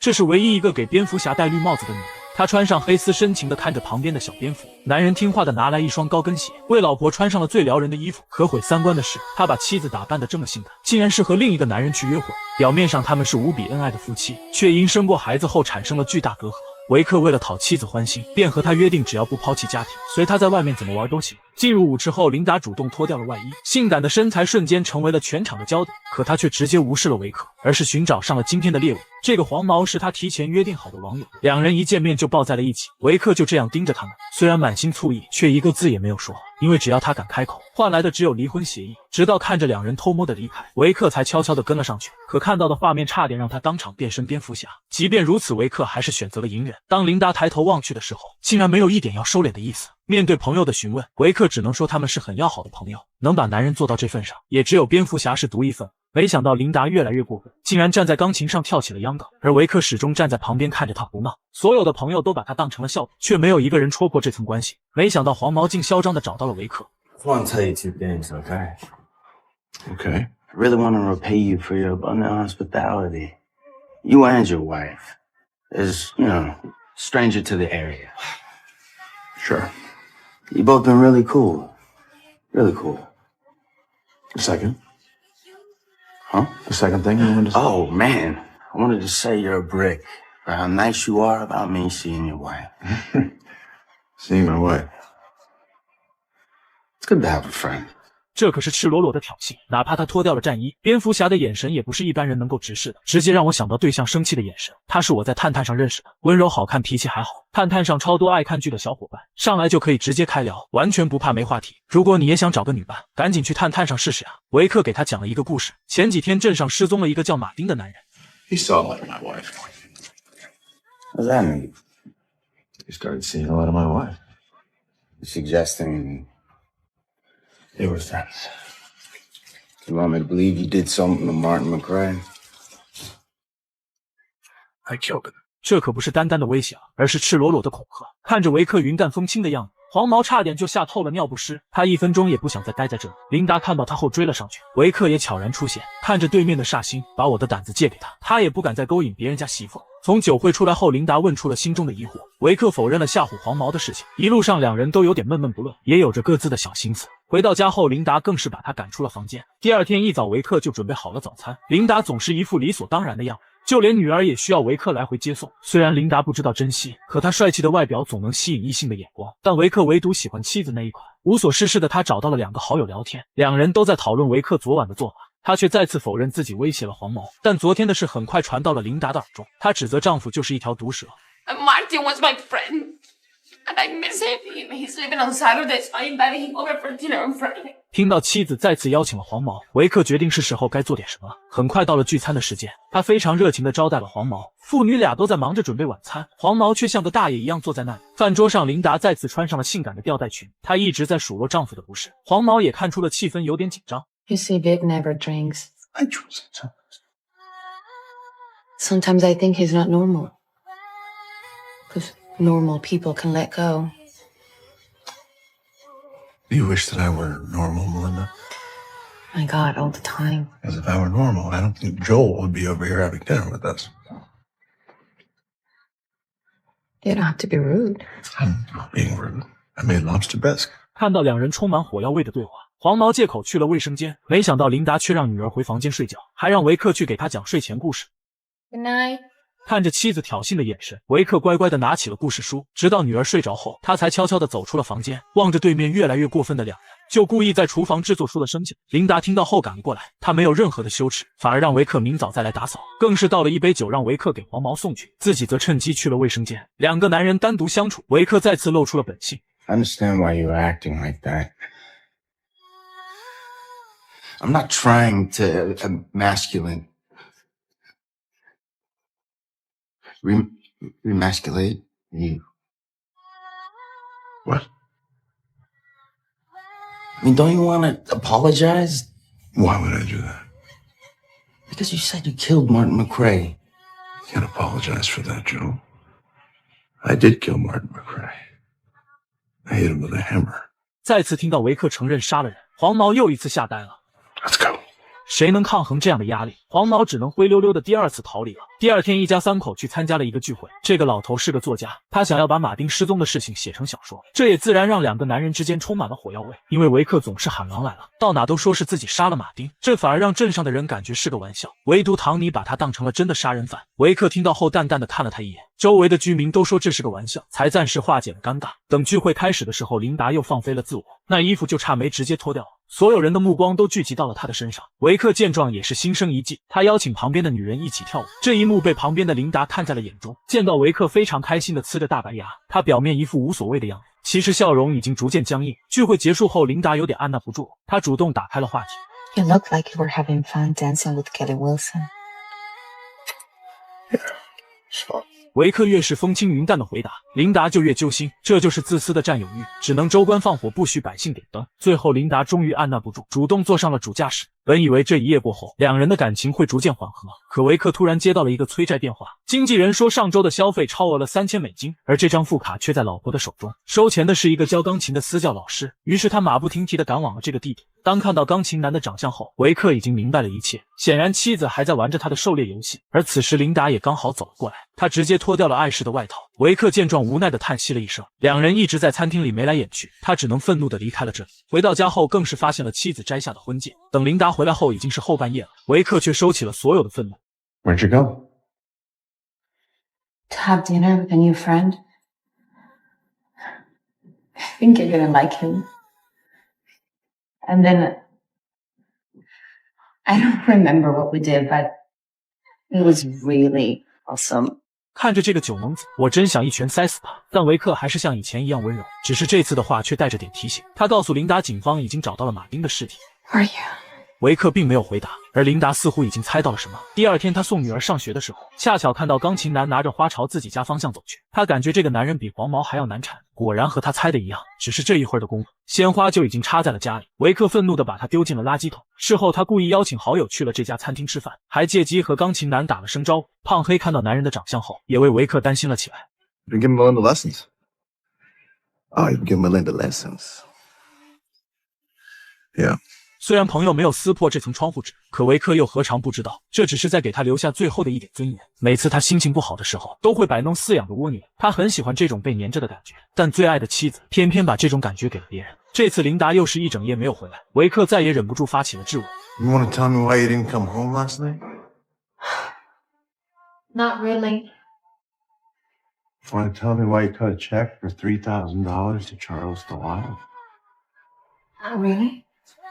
这是唯一一个给蝙蝠侠戴绿帽子的女人。他穿上黑丝，深情地看着旁边的小蝙蝠。男人听话地拿来一双高跟鞋，为老婆穿上了最撩人的衣服。可毁三观的是，他把妻子打扮得这么性感，竟然是和另一个男人去约会。表面上他们是无比恩爱的夫妻，却因生过孩子后产生了巨大隔阂。维克为了讨妻子欢心，便和他约定，只要不抛弃家庭，随他在外面怎么玩都行。进入舞池后，琳达主动脱掉了外衣，性感的身材瞬间成为了全场的焦点。可他却直接无视了维克，而是寻找上了今天的猎物。这个黄毛是他提前约定好的网友，两人一见面就抱在了一起。维克就这样盯着他们，虽然满心醋意，却一个字也没有说，因为只要他敢开口，换来的只有离婚协议。直到看着两人偷摸的离开，维克才悄悄地跟了上去。可看到的画面差点让他当场变身蝙蝠侠。即便如此，维克还是选择了隐忍。当琳达抬头望去的时候，竟然没有一点要收敛的意思。面对朋友的询问，维克只能说他们是很要好的朋友，能把男人做到这份上，也只有蝙蝠侠是独一份。没想到琳达越来越过分，竟然站在钢琴上跳起了秧歌，而维克始终站在旁边看着他胡闹。所有的朋友都把他当成了笑柄，却没有一个人戳破这层关系。没想到黄毛竟嚣张地找到了维克。I want to tell you two things, okay? Okay. I really want to repay you for your abundant hospitality. You and your wife, as, stranger to the area. Sure. You both been really cool. Really cool. A second. Huh? The second thing you wanted to say? Oh, man. I wanted to say you're a brick. For how nice you are about me seeing your wife. Seeing my wife. It's good to have a friend. 这可是赤裸裸的挑衅，哪怕他脱掉了战衣，蝙蝠侠的眼神也不是一般人能够直视的，直接让我想到对象生气的眼神。他是我在探探上认识的，温柔好看，脾气还好。探探上超多爱看剧的小伙伴，上来就可以直接开聊，完全不怕没话题。如果你也想找个女伴，赶紧去探探上试试啊！维克给他讲了一个故事，前几天镇上失踪了一个叫马丁的男人。 He saw a lot of my wife. What does that mean? He started seeing a lot of my wife. You're suggesting They were friends. you want me to believe you did something to Martin McRae? I killed him. 这可不是单单的威胁，而是赤裸裸的恐吓。看着维克云淡风轻的样子，黄毛差点就吓透了尿不湿。他1分钟也不想再待在这里。琳达看到他后追了上去，维克也悄然出现，看着对面的煞星，把我的胆子借给他，他也不敢再勾引别人家媳妇。从酒会出来后，琳达问出了心中的疑惑，维克否认了吓唬黄毛的事情。一路上两人都有点闷闷不乐，也有着各自的小心思。回到家后，琳达更是把他赶出了房间。第二天一早，维克就准备好了早餐。琳达总是一副理所当然的样子，就连女儿也需要维克来回接送。虽然琳达不知道珍惜，可他帅气的外表总能吸引异性的眼光，但维克唯独喜欢妻子那一款。无所事事的他找到了2个好友聊天，两人都在讨论维克昨晚的做法。他却再次否认自己威胁了黄毛，但昨天的事很快传到了琳达的耳中，她指责丈夫就是一条毒蛇。 Martin was my friend, and I miss him. He's leaving on Saturday, so I invited him over for dinner on Friday. 听到妻子再次邀请了黄毛，维克决定是时候该做点什么了。很快到了聚餐的时间，他非常热情地招待了黄毛，父女俩都在忙着准备晚餐，黄毛却像个大爷一样坐在那里。饭桌上，琳达再次穿上了性感的吊带裙，她一直在数落丈夫的不是。黄毛也看出了气氛有点紧张。 You see, Vic never drinks. I drink sometimes. Sometimes I think he's not normal. Because normal people can let go. You wish that I were normal, Melinda? My God, all the time. Because if I were normal, I don't think Joel would be over here having dinner with us. You don't have to be rude. I'm not being rude. I made lobster bisque. 看到两人充满火药味的对话，黄毛借口去了卫生间，没想到琳达却让女儿回房间睡觉，还让维克去给她讲睡前故事。 Good night. 看着妻子挑衅的眼神，维克乖乖地拿起了故事书，直到女儿睡着后，他才悄悄地走出了房间，望着对面越来越过分的两人，就故意在厨房制作出了声响。琳达听到后赶了过来，她没有任何的羞耻，反而让维克明早再来打扫，更是倒了一杯酒让维克给黄毛送去，自己则趁机去了卫生间。两个男人单独相处，维克再次露出了本性。 I understand why you're acting like that. I'm not trying to remasculate you. What? I mean, don't you want to apologize? Why would I do that? Because you said you killed Martin McRae. You can't apologize for that, Joe. I did kill Martin McRae. I hit him with a hammer. 再次听到维克承认杀了人，黄毛又一次吓呆了。 Let's go. 谁能抗衡这样的压力？黄毛只能灰溜溜的第二次逃离了。第二天，一家三口去参加了一个聚会。这个老头是个作家，他想要把马丁失踪的事情写成小说，这也自然让两个男人之间充满了火药味。因为维克总是喊狼来了，到哪都说是自己杀了马丁，这反而让镇上的人感觉是个玩笑，唯独唐尼把他当成了真的杀人犯。维克听到后淡淡的看了他一眼，周围的居民都说这是个玩笑，才暂时化解了尴尬。等聚会开始的时候，琳达又放飞了自我，那衣服就差没直接脱掉了。所有人的目光都聚集到了他的身上。维克见状也是心生一计，他邀请旁边的女人一起跳舞。这一幕被旁边的琳达看在了眼中，见到维克非常开心的呲着大白牙，他表面一副无所谓的样子，其实笑容已经逐渐僵硬。聚会结束后，琳达有点按捺不住了，她主动打开了话题。You look like you were having fun dancing with Kelly Wilson. 维克越是风轻云淡的回答，琳达就越揪心，这就是自私的占有欲，只能州官放火，不许百姓点灯。最后，琳达终于按捺不住，主动坐上了主驾驶。本以为这一夜过后，两人的感情会逐渐缓和，可维克突然接到了一个催债电话，经纪人说上周的消费超额了3000美金，而这张副卡却在老婆的手中，收钱的是一个教钢琴的私教老师。于是他马不停蹄地赶往了这个地点。当看到钢琴男的长相后，维克已经明白了一切，显然妻子还在玩着他的狩猎游戏。而此时琳达也刚好走了过来，她直接脱掉了碍事的外套。维克见状无奈地叹息了一声，两人一直在餐厅里眉来眼去，他只能愤怒地离开了这里。回到家后更是发现了妻子摘下的婚戒。等琳达回来后已经是后半夜了，维克却收起了所有的愤怒。 Where'd you go? To have dinner with a new friend. I think you're gonna like him. And then I don't remember what we did, but it was really awesome. 看着这个酒蒙子，我真想一拳塞死他。但维克还是像以前一样温柔，只是这次的话却带着点提醒。他告诉琳达，警方已经找到了马丁的尸体。Are you? 维克并没有回答，而琳达似乎已经猜到了什么。第二天，他送女儿上学的时候，恰巧看到钢琴男拿着花朝自己家方向走去。他感觉这个男人比黄毛还要难缠，果然和他猜的一样，只是这一会儿的功夫，鲜花就已经插在了家里。维克愤怒地把他丢进了垃圾桶。事后，他故意邀请好友去了这家餐厅吃饭，还借机和钢琴男打了声招呼。胖黑看到男人的长相后，也为维克担心了起来。You been giving Melinda lessons? Oh, you've been giving Melinda lessons. Yeah. 虽然朋友没有撕破这层窗户纸，可维克又何尝不知道，这只是在给他留下最后的一点尊严。每次他心情不好的时候，都会摆弄饲养的蜗牛，他很喜欢这种被黏着的感觉。但最爱的妻子偏偏把这种感觉给了别人。这次琳达又是一整夜没有回来，维克再也忍不住发起了质问。You want to tell me why you didn't come home last night? Not really. Want to tell me why you cut a check for $3,000 to Charles DeLisle? Not really.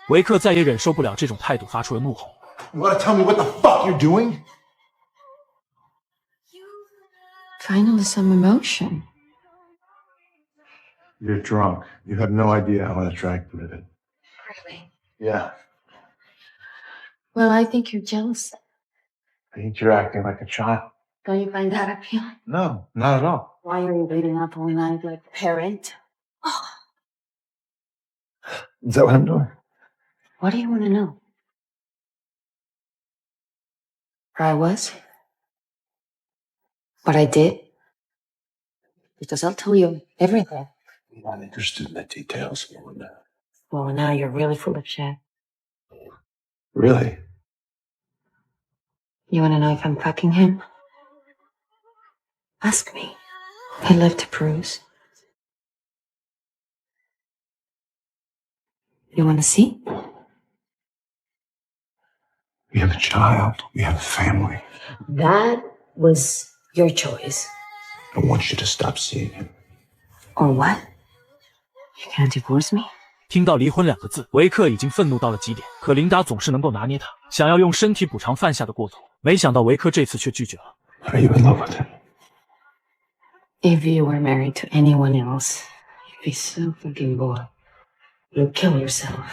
维克再也忍受不了这种态度，发出了怒吼。You want to tell me what the fuck you're doing? Finally, some emotion. You're drunk. You have no idea how unattractive it is. Really? Yeah. Well, I think you're jealous. I think you're acting like a child. Don't you find that appealing? No, not at all. Why are you waiting up all night like a parent? Oh, Is that what I'm doing? what do you want to know? Where I was? What I did? Because I'll tell you everything. I'm not interested in the details, Melinda. Well, now you're really full of shit. Really? You want to know if I'm fucking him? Ask me. I live to bruise. You want to see? We have a child. We have a family. That was your choice. I want you to stop seeing him. Or what? You gonna divorce me? 听到离婚2个字，维克已经愤怒到了极点。可琳达总是能够拿捏他，想要用身体补偿犯下的过错。没想到维克这次却拒绝了。Are you in love with him? If you were married to anyone else, you'd be so fucking bored. You'd kill yourself.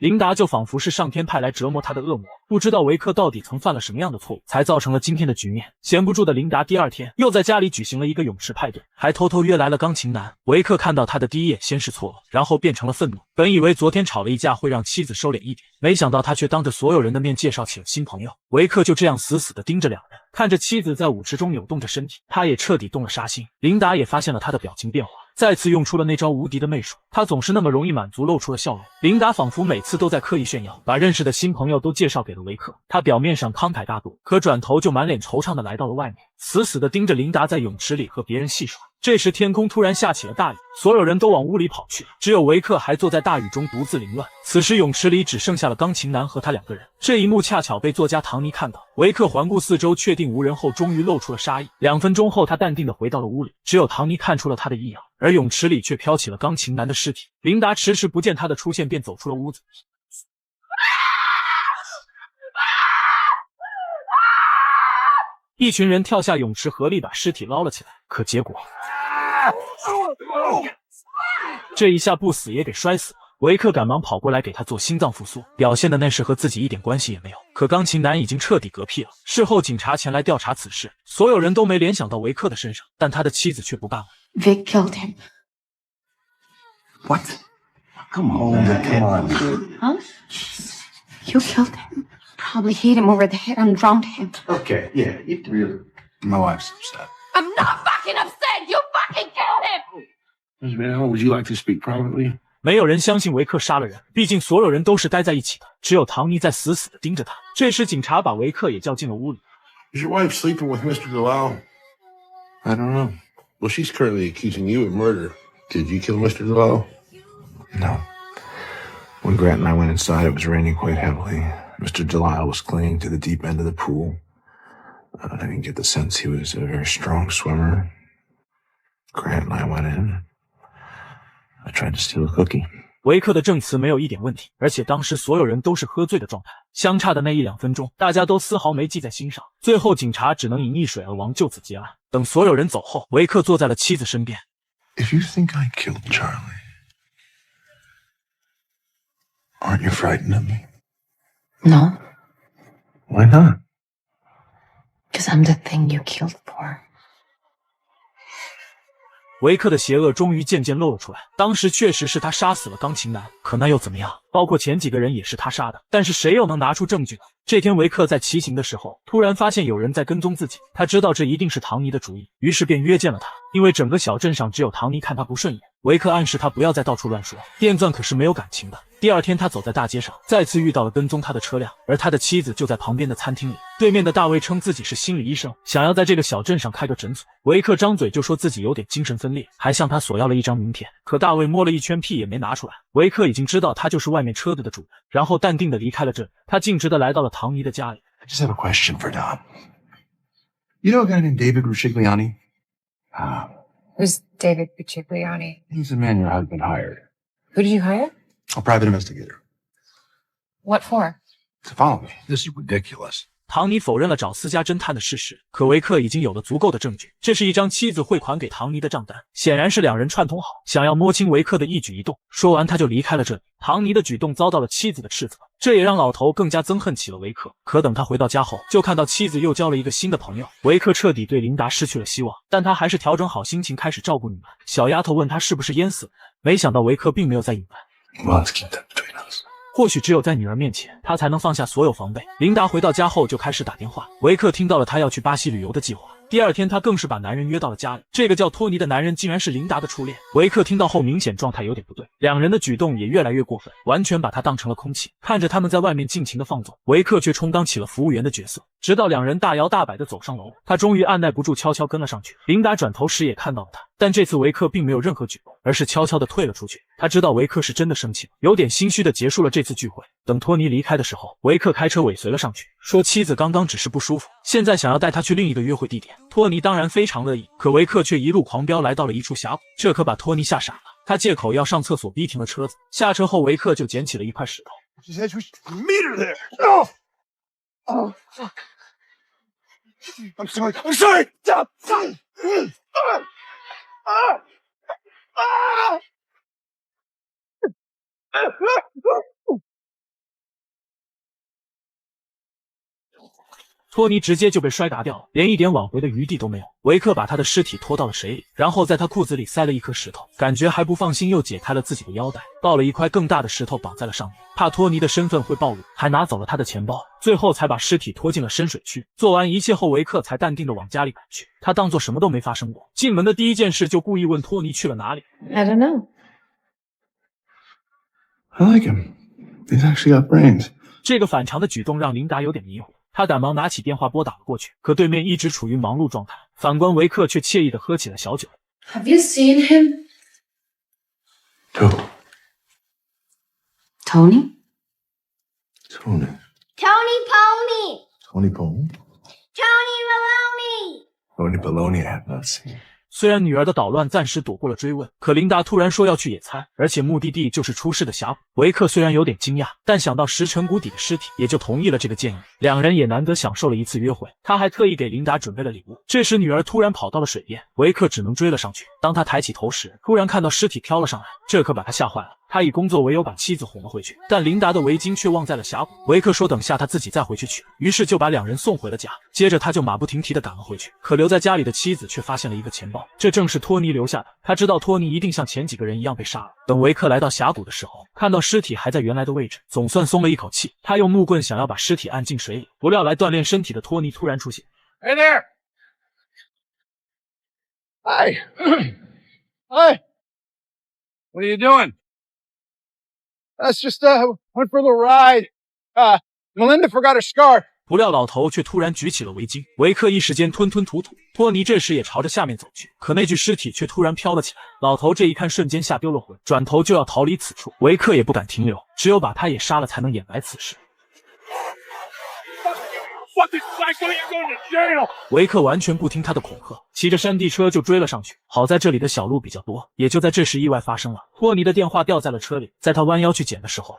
琳达就仿佛是上天派来折磨他的恶魔，不知道维克到底曾犯了什么样的错误，才造成了今天的局面。闲不住的琳达第二天又在家里举行了一个勇士派对，还偷偷约来了钢琴男。维克看到他的第一眼，先是错愕，然后变成了愤怒。本以为昨天吵了一架会让妻子收敛一点，没想到他却当着所有人的面介绍起了新朋友。维克就这样死死地盯着两人，看着妻子在舞池中扭动着身体，他也彻底动了杀心。琳达也发现了他的表情变化，再次用出了那招无敌的媚术。他总是那么容易满足，露出了笑容。琳达仿佛每次都在刻意炫耀，把认识的新朋友都介绍给了维克。他表面上慷慨大度，可转头就满脸惆怅的来到了外面，死死的盯着琳达在泳池里和别人戏耍。这时天空突然下起了大雨，所有人都往屋里跑去，只有维克还坐在大雨中独自凌乱。此时泳池里只剩下了钢琴男和他2个人。这一幕恰巧被作家唐尼看到，维克环顾四周，确定无人后，终于露出了杀意。2分钟后，他淡定地回到了屋里，只有唐尼看出了他的异样，而泳池里却飘起了钢琴男的尸体。琳达迟迟不见他的出现，便走出了屋子。一群人跳下泳池，合力把尸体捞了起来，可结果这一下不死也给摔死了。维克赶忙跑过来给他做心脏复苏，表现的那是和自己一点关系也没有。可钢琴男已经彻底嗝屁了。事后警察前来调查此事，所有人都没联想到维克的身上，但他的妻子却不干了。Vic killed him. What? Come on, come on. Huh? You killed him. Probably hit him over the head and drowned him. Okay, yeah, you really. My wife's upset. I'm not fucking upset. You fucking killed him. Ms. Manhole, would you like to speak privately? 没有人相信维克杀了人，毕竟所有人都是待在一起的，只有唐尼在死死地盯着他。这时警察把维克也叫进了屋里。Is your wife sleeping with Mr. Delisle? I don't know. Well, she's currently accusing you of murder. Did you kill Mr. Delisle? No. When Grant and I went inside, it was raining quite heavily. Mr. Delisle was clinging to the deep end of the pool. I didn't get the sense he was a very strong swimmer. Grant and I went in. I tried to steal a cookie. 维克的证词没有一点问题，而且当时所有人都是喝醉的状态，相差的那1-2分钟，大家都丝毫没记在心上。最后警察只能以溺水而亡就此结案。等所有人走后，维克坐在了妻子身边。If you think I killed Charlie, aren't you frightened of me? No, Why not? because I'm the thing you killed for. 维克的邪恶终于渐渐露了出来，当时确实是他杀死了钢琴男，可那又怎么样？包括前几个人也是他杀的，但是谁又能拿出证据呢？这天维克在骑行的时候，突然发现有人在跟踪自己，他知道这一定是唐尼的主意，于是便约见了他。因为整个小镇上只有唐尼看他不顺眼，维克暗示他不要再到处乱说，电钻可是没有感情的。第二天他走在大街上，再次遇到了跟踪他的车辆，而他的妻子就在旁边的餐厅里。对面的大卫称自己是心理医生，想要在这个小镇上开个诊所。维克张嘴就说自己有点精神分裂，还向他索要了一张名片，可大卫摸了一圈屁也没拿出来。维克已经知道他就是外面车子的主人，然后淡定地离开了这里。他径直地来到了唐尼的家里。 I just have a question for Dom. You know a guy named David Ruscigliani? Who's David Buccigliani? He's the man your husband hired. Who did you hire? A private investigator. What for? To follow me. This is ridiculous. 唐尼否认了找私家侦探的事实，可维克已经有了足够的证据，这是一张妻子汇款给唐尼的账单，显然是2人串通好，想要摸清维克的一举一动。说完他就离开了这里。唐尼的举动遭到了妻子的斥责，这也让老头更加憎恨起了维克。可等他回到家后，就看到妻子又交了一个新的朋友。维克彻底对琳达失去了希望，但他还是调整好心情，开始照顾女儿。小丫头问他是不是淹死了，没想到维克并没有在隐瞒。 Well, let's keep that between us. 或许只有在女儿面前，他才能放下所有防备。琳达回到家后就开始打电话，维克听到了他要去巴西旅游的计划。第二天，他更是把男人约到了家里。这个叫托尼的男人竟然是琳达的初恋。维克听到后，明显状态有点不对，两人的举动也越来越过分，完全把他当成了空气。看着他们在外面尽情的放纵，维克却充当起了服务员的角色。直到两人大摇大摆的走上楼，他终于按耐不住，悄悄跟了上去。琳达转头时也看到了他，但这次维克并没有任何举动，而是悄悄的退了出去。他知道维克是真的生气了，有点心虚的结束了这次聚会。等托尼离开的时候，维克开车尾随了上去，说妻子刚刚只是不舒服，现在想要带他去另一个约会地点。托尼当然非常乐意，可维克却一路狂飙来到了一处峡谷，这可把托尼吓傻了。他借口要上厕所逼停了车子，下车后维克就捡起了一块石头。She said we should meet her there. No! Oh, fuck. I'm sorry. I'm sorry. Stop. Stop. Ah! 托尼直接就被摔打掉了，连一点挽回的余地都没有。维克把他的尸体拖到了水里，然后在他裤子里塞了一颗石头，感觉还不放心，又解开了自己的腰带，抱了一块更大的石头绑在了上面，怕托尼的身份会暴露，还拿走了他的钱包，最后才把尸体拖进了深水区。做完一切后，维克才淡定地往家里赶去，他当作什么都没发生过。进门的第一件事就故意问托尼去了哪里。I don't know. I like him. He's actually got brains. 这个反常的举动让琳达有点迷糊，她赶忙拿起电话拨打了过去，可对面一直处于忙碌状态。反观维克却惬意地喝起了小酒。Have you seen him? Who? Tony? Tony. Tony Pony! Tony Pony? Tony Maloney! Tony Baloney I have not seen. 虽然女儿的捣乱暂时躲过了追问，可琳达突然说要去野餐，而且目的地就是出事的峡谷。维克虽然有点惊讶，但想到石沉谷底的尸体，也就同意了这个建议。两人也难得享受了一次约会，他还特意给琳达准备了礼物。这时女儿突然跑到了水边，维克只能追了上去。当他抬起头时，突然看到尸体飘了上来，这可把他吓坏了。他以工作为由把妻子哄了回去，但琳达的围巾却忘在了峡谷。维克说等下他自己再回去取，于是就把两人送回了家。接着他就马不停蹄地赶了回去，可留在家里的妻子却发现了一个钱包，这正是托尼留下的。他知道托尼一定像前几个人一样被杀了。等维克来到峡谷的时候，看到尸体还在原来的位置，总算松了一口气。他用木棍想要把尸体按进水里，不料来锻炼身体的托尼突然出现。Hey there! Hi. Hi. What are you doing? That's just, went for a little ride. Melinda forgot her scarf. 不料老头却突然举起了围巾，维克一时间吞吞吐吐。托尼这时也朝着下面走去，可那具尸体却突然飘了起来。老头这一看，瞬间吓丢了魂，转头就要逃离此处。维克也不敢停留，只有把他也杀了，才能掩埋此事。维克完全不听他的恐吓，骑着山地车就追了上去。好在这里的小路比较多，也就在这时意外发生了。托尼的电话掉在了车里，在他弯腰去捡的时候，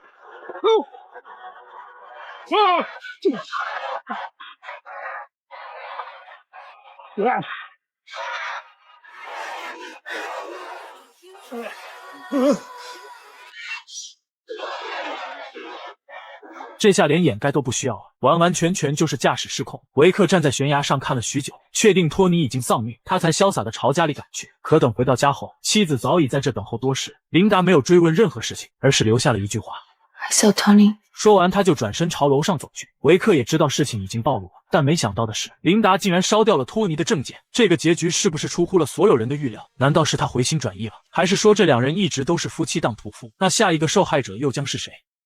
这下连掩盖都不需要了，完完全全就是驾驶失控。维克站在悬崖上看了许久，确定托尼已经丧命，他才潇洒地朝家里赶去。可等回到家后，妻子早已在这等候多时。琳达没有追问任何事情，而是留下了一句话 I saw Tony. 说完，他就转身朝楼上走去。维克也知道事情已经暴露了，但没想到的是，琳达竟然烧掉了托尼的证件。这个结局是不是出乎了所有人的预料？难道是他回心转意了，还是说这两人一直都是夫妻当屠夫？那下一个受害者又将是谁？